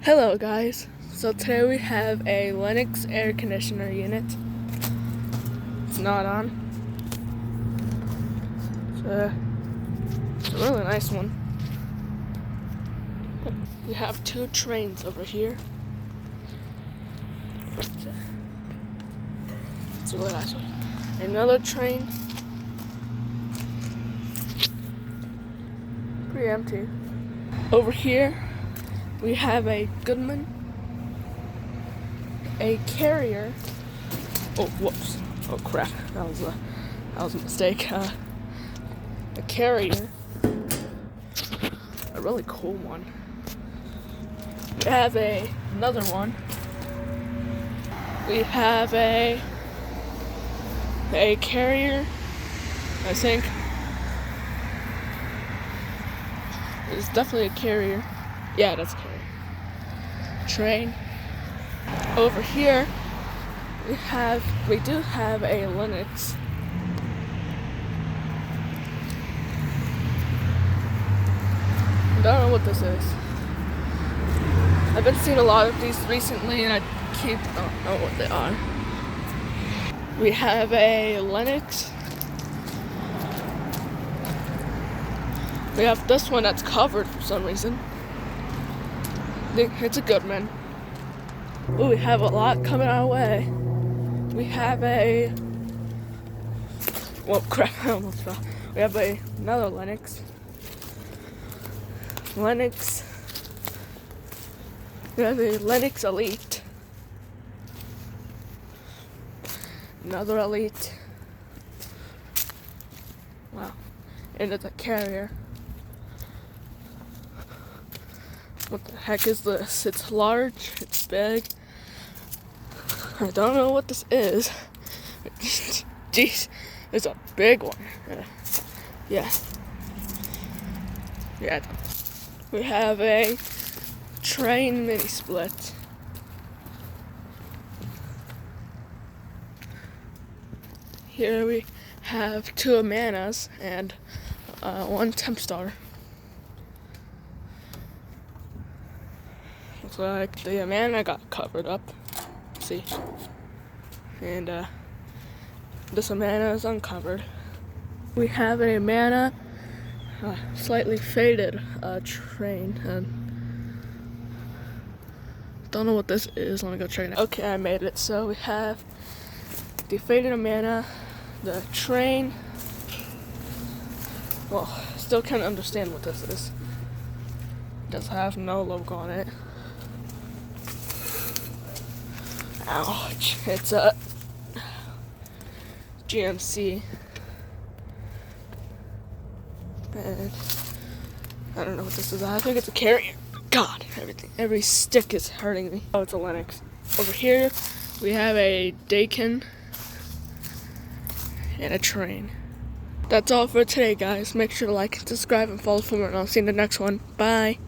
Hello guys, so today we have a Lennox air conditioner unit. It's not on. It's a really nice one. We have two trains over here. It's a really nice one. Another train. Pretty empty. Over here we have a Goodman, a Carrier. Oh, whoops! Oh crap! That was a mistake. A Carrier, a really cool one. We have another one. We have a Carrier. I think it's definitely a Carrier. Yeah, that's a Carrier. Train. Over here, we do have a Lennox. I don't know what this is. I've been seeing a lot of these recently, and I don't know what they are. We have a Lennox. We have this one that's covered for some reason. It's a Goodman. Ooh, we have a lot coming our way. We have well, crap, I almost fell. We have another Lennox. We have a Lennox Elite. Another Elite. Wow. And it's a Carrier. What the heck is this? It's large, it's big. I don't know what this is. Jeez, it's a big one. Yeah. We have a train mini split. Here we have two Amanas and one temp star. Looks like the Amana got covered up. See? And this Amana is uncovered. We have an Amana, slightly faded train. Don't know what this is. Let me go check it out. Okay, I made it. So we have the faded Amana, the train. Well, still can't understand what this is. It does have no logo on it. Ouch. It's a GMC. And I don't know what this is. I think it's a Carrier. God, every stick is hurting me. Oh, it's a Lennox. Over here, we have a Dakin and a train. That's all for today, guys. Make sure to like and subscribe and follow for more, and I'll see you in the next one. Bye.